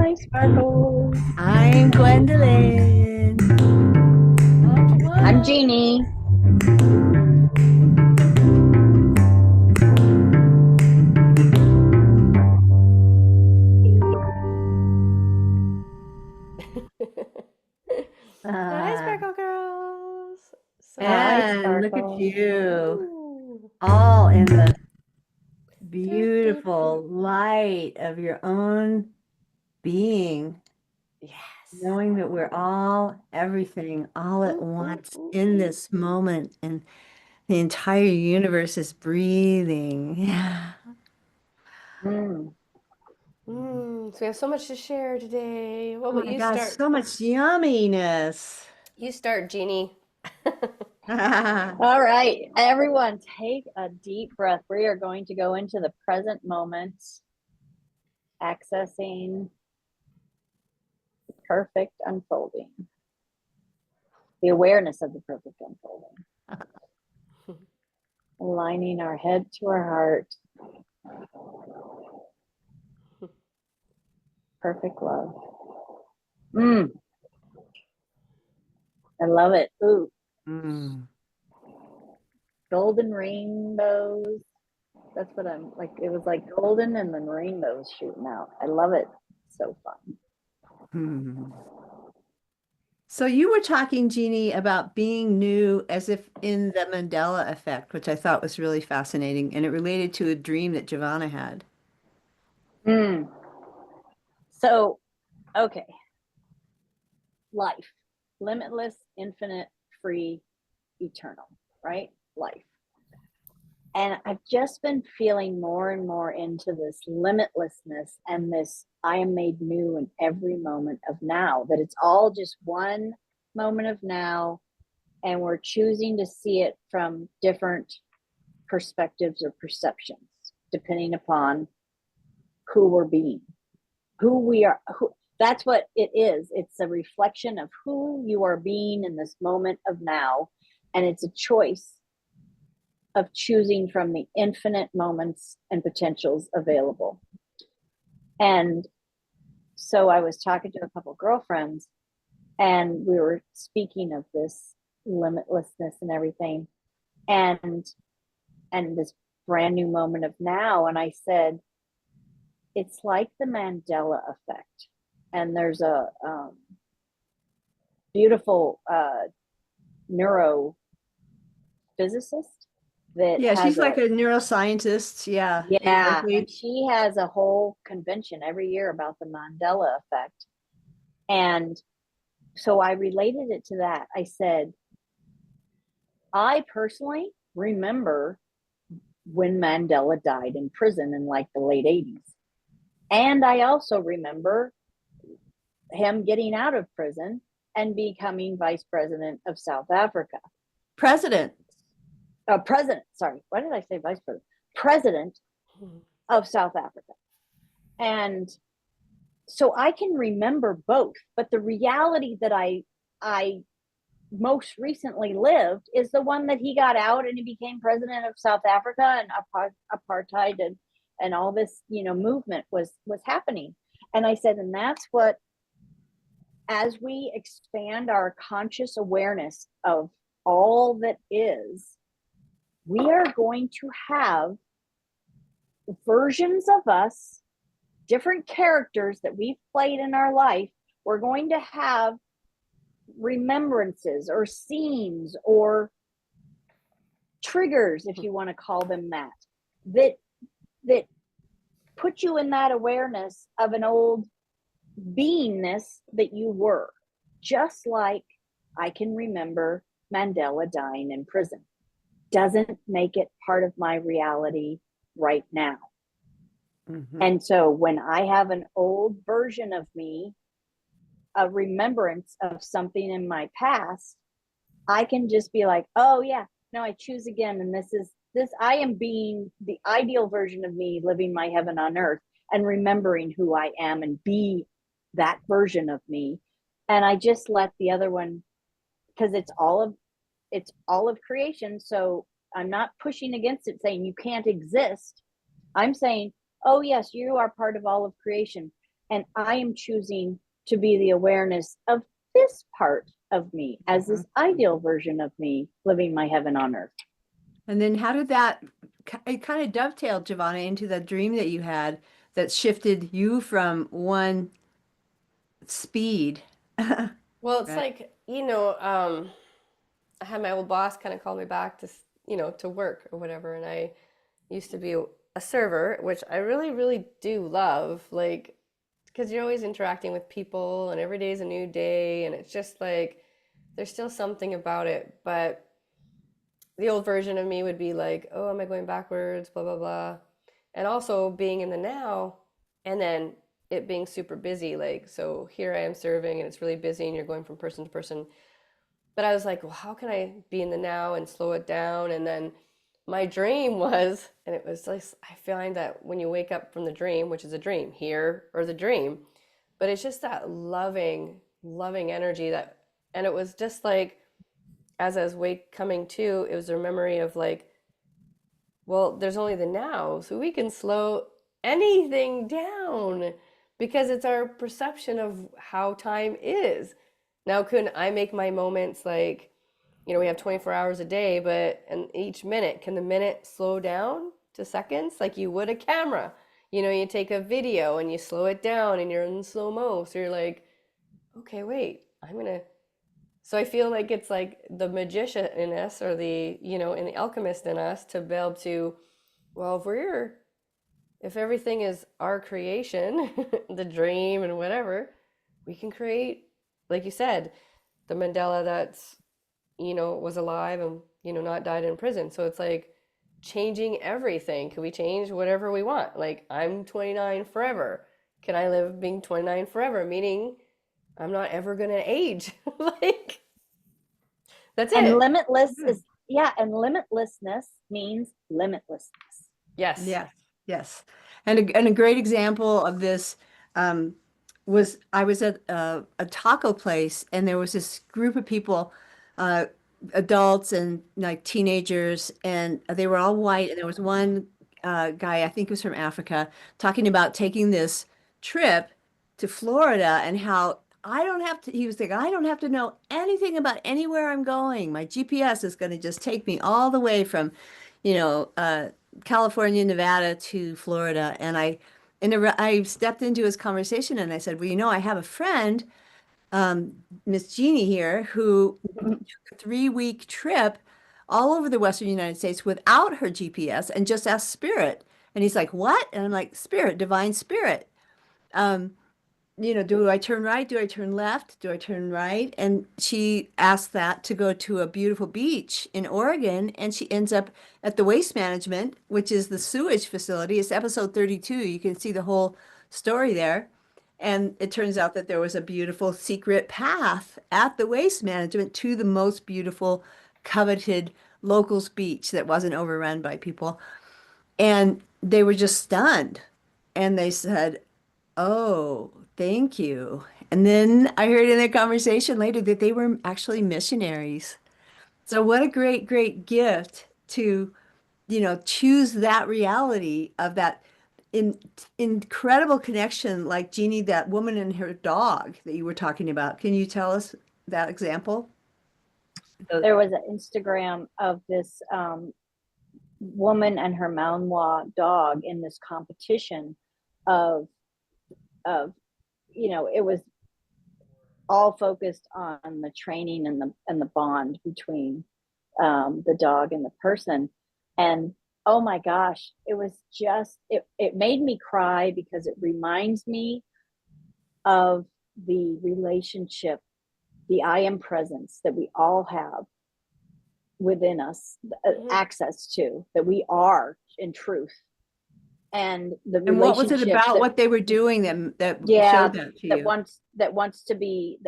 Hi, Sparkles. I'm Gwendolyn. I'm Jeannie. Hi, Uh, Sparkle Girls. Hi, and look at Sparkle. you, Ooh. all in the Do, do, do. beautiful light of your own being, Yes. knowing that we're all everything all at Ooh, ooh, once ooh, in ooh. this moment, and the entire universe is breathing. Yeah. Mm. So we have so much to share today. What Oh will my you gosh, start? so much yumminess. You start, Jeannie. All right, everyone, take a deep breath. We are going to go into the present moment, accessing the perfect unfolding, the awareness of the perfect unfolding, aligning our head to our heart. Perfect love. Mm, I love it. Ooh, Mm. golden rainbows. That's what I'm like. It was like golden and then rainbows shooting out. I love it. So fun. Hmm. So you were talking, Jeannie, about being new as if in the Mandela effect, which I thought was really fascinating, and it related to a dream that Giovanna had. Mm. So, okay, life, limitless, infinite, free, eternal, right? Life. And I've just been feeling more and more into this limitlessness and this I am made new in every moment of now, that it's all just one moment of now. And we're choosing to see it from different perspectives or perceptions, depending upon who we're being, who we are. That's what it is. It's a reflection of who you are being in this moment of now. And it's a choice of choosing from the infinite moments and potentials available. And so I was talking to a couple girlfriends and we were speaking of this limitlessness and everything. And this brand new moment of now. And I said, it's like the Mandela effect. And there's a beautiful neurophysicist that Yeah, has she's a, like a neuroscientist, yeah, in yeah, and Berkeley. she has a whole convention every year about the Mandela effect. And so I related it to that. I said, I personally remember when Mandela died in prison in like the late 80s. And I also remember him getting out of prison and becoming vice president of South Africa. President. President, sorry, why did I say vice president? President of South Africa. And so I can remember both, but the reality that I most recently lived is the one that he got out and he became president of South Africa, and apartheid and all this, movement was happening. And I said, and that's what, as we expand our conscious awareness of all that is, we are going to have versions of us, different characters that we've played in our life. We're going to have remembrances or scenes or triggers, if you want to call them that, that that put you in that awareness of an old beingness that you were. Just like I can remember Mandela dying in prison. Doesn't make it part of my reality right now. Mhm. And so when I have an old version of me, a remembrance of something in my past, I can just be like, oh yeah, no, I choose again. And this, I am being the ideal version of me, living my heaven on earth and remembering who I am and be that version of me. And I just let the other one, because it's all of creation. So I'm not pushing against it saying you can't exist. I'm saying, oh yes, you are part of all of creation. And I am choosing to be the awareness of this part of me as this ideal version of me living my heaven on earth. And then how did that, it kind of dovetailed, Giovanna, into the dream that you had that shifted you from one speed. Well, it's Right. like, I had my old boss kind of call me back to, to work or whatever. And I used to be a server, which I really, really do love. Like, because you're always interacting with people and every day is a new day. And it's just like, there's still something about it. But the old version of me would be like, oh, am I going backwards? Blah, blah, blah. And also being in the now and then it being super busy. Like, so here I am serving and it's really busy and you're going from person to person. But I was like, well, how can I be in the now and slow it down? And then my dream was, and it was like, I find that when you wake up from the dream, which is a dream here or the dream, but it's just that loving, loving energy that, and it was just like, as I was coming to, it was a memory of like, well, there's only the now, so we can slow anything down because it's our perception of how time is. Now, couldn't I make my moments like, we have 24 hours a day, but and each minute, can the minute slow down to seconds like you would a camera? You take a video and you slow it down and you're in slow mo. So you're like, okay, wait, so I feel like it's like the magician in us or and the alchemist in us to be able to, well, if everything is our creation, the dream and whatever, we can create, like you said, the Mandela that's, was alive and, not died in prison. So it's like changing everything. Can we change whatever we want? Like I'm 29 forever. Can I live being 29 forever? Meaning I'm not ever going to age. Like that's And it. and limitlessness means limitlessness. Yes. Yes, yes. And a great example of this um, was I was at a taco place and there was this group of people, uh, adults and like teenagers, and they were all white. And there was one guy, I think he was from Africa, talking about taking this trip to Florida and how I don't have to, he was like, I don't have to know anything about anywhere I'm going. My GPS is going to just take me all the way from, you know, uh, California, Nevada to Florida. And I stepped into his conversation and I said, well, I have a friend, Miss Jeannie here, who took a 3-week trip all over the Western United States without her GPS and just asked Spirit. And he's like, what? And I'm like, Spirit, divine Spirit. Um, do I turn right? Do I turn left? Do I turn right? And she asked that to go to a beautiful beach in Oregon, and she ends up at the waste management, which is the sewage facility. It's episode 32. You can see the whole story there. And it turns out that there was a beautiful secret path at the waste management to the most beautiful, coveted locals beach that wasn't overrun by people. And they were just stunned. And they said, oh, thank you. And then I heard in a conversation later that they were actually missionaries. So what a great, great gift to, choose that reality of that in, incredible connection, like Jeannie, that woman and her dog that you were talking about. Can you tell us that example? There was an Instagram of this woman and her Malinois dog in this competition of it was all focused on the training and the bond between the dog and the person. And oh my gosh, it was just it made me cry because it reminds me of the relationship, the I am presence that we all have within us, access to, that we are in truth, and the And what was it relationship about that, what they were doing that yeah, showed that to that you? wants to be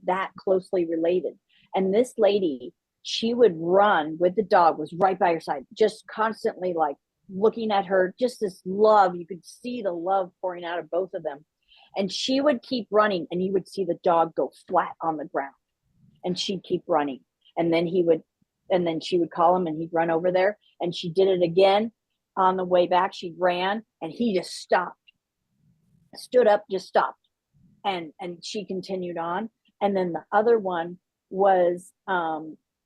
that closely related. And this lady, she would run with the dog, was right by her side, just constantly like looking at her, just this love. You could see the love pouring out of both of them. And she would keep running, and you would see the dog go flat on the ground, and she'd keep running. And then she would call him, and he'd run over there, and she did it again. On the way back, she ran, and he just stopped. stood up, just stopped, and she continued on. And then the other one was,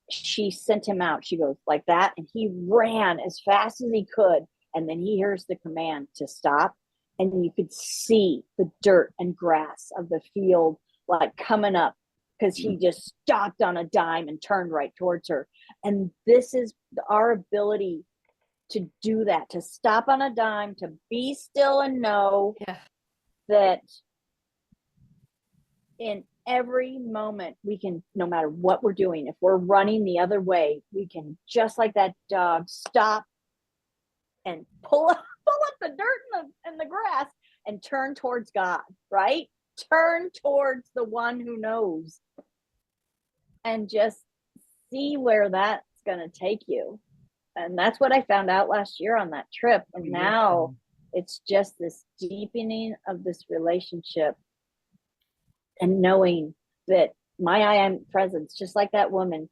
she sent him out. She goes like that, and he ran as fast as he could. And then he hears the command to stop, and you could see the dirt and grass of the field like coming up, because he just stopped on a dime and turned right towards her. And this is our ability to do that, to stop on a dime, to be still and know that in every moment we can, no matter what we're doing, if we're running the other way, we can, just like that dog, stop and pull up the dirt and the grass and turn towards God, right? Turn towards the one who knows, and just see where that's going to take you. And that's what I found out last year on that trip. And now it's just this deepening of this relationship, and knowing that my I am presence, just like that woman,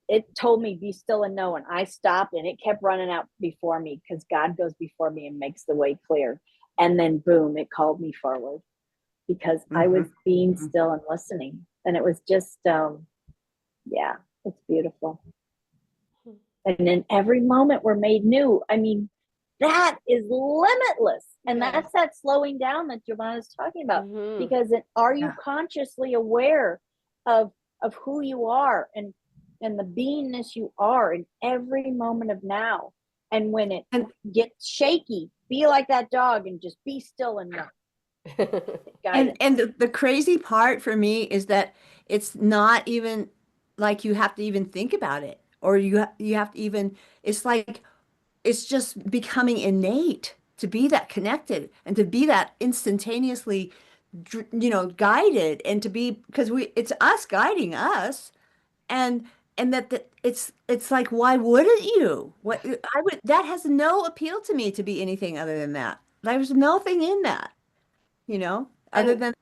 it told me, be still and know. And I stopped, and it kept running out before me, because God goes before me and makes the way clear. And then boom, it called me forward, because I was being still and listening. And it was just, yeah, it's beautiful. And in every moment we're made new. I mean, that is limitless. And that's that slowing down that Giovanna's talking about. Because are you consciously aware of who you are, and the beingness you are in every moment of now? And when it gets shaky, be like that dog and just be still and know. And the crazy part for me is that it's not even like you have to even think about it, or you have to even, it's like, it's just becoming innate to be that connected, and to be that instantaneously, guided, and to be, because it's us guiding us. And that it's like, why wouldn't you? That has no appeal to me, to be anything other than that. There's nothing in that, other than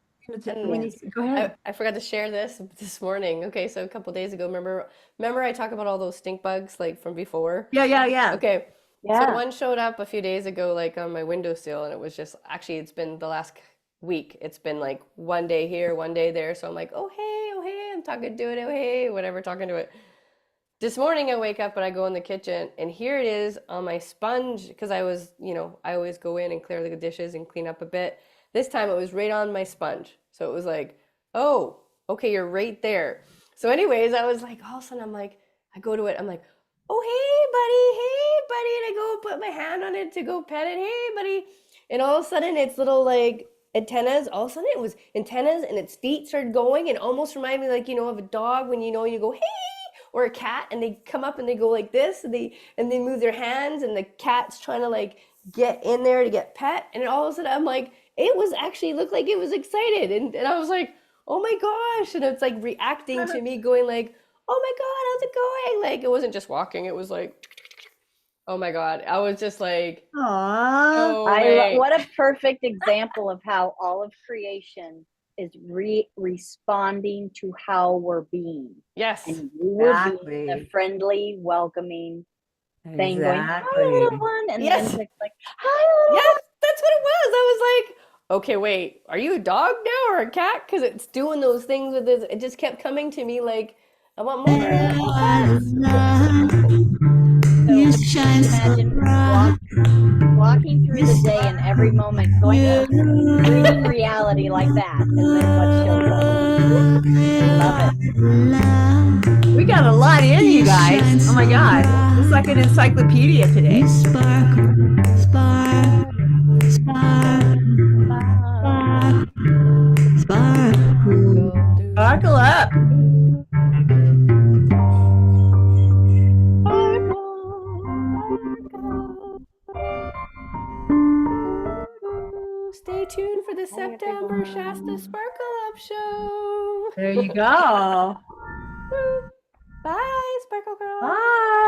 when you go ahead. I forgot to share this morning. Okay, so a couple days ago, remember I talked about all those stink bugs like from before? Yeah. Okay. So one showed up a few days ago, like on my windowsill, and it was just, actually, it's been the last week. It's been like one day here, one day there. So I'm like, oh hey, I'm talking to it, oh hey, whatever, talking to it. This morning I wake up and I go in the kitchen, and here it is on my sponge, because I always go in and clear the dishes and clean up a bit. This time it was right on my sponge. So it was like, oh, okay, you're right there. So anyways, I was like, all of a sudden I go to it, I'm like, oh, hey, buddy. And I go put my hand on it to go pet it. Hey, buddy. And all of a sudden it's little like antennas. All of a sudden it was antennas, and its feet started going, and almost reminded me, like, of a dog when you go, hey, or a cat, and they come up and they go like this, and they move their hands, and the cat's trying to like get in there to get pet. And all of a sudden I'm like, it was actually looked like it was excited. And I was like, oh my gosh. And it's like reacting to me going like, oh my God, how's it going? Like, it wasn't just walking. It was like, oh my God. I was just like, Aww. What a perfect example of how all of creation is responding to how we're being. yes. And you were being the friendly, welcoming thing, going, hi, little one. And then it's like, hi, little one. That's what it was. I was like, okay, wait, are you a dog now or a cat? Because it's doing those things with this. It just kept coming to me like, I want more. So imagine walking through the day and every moment going dreaming reality like that, and then what shows up. Love it. We got a lot in, you guys. Oh my God, it's like an encyclopedia today. Sparkle up. Stay tuned for the September Shasta Sparkle Up show. There you go. Bye, Sparkle Girl. Bye.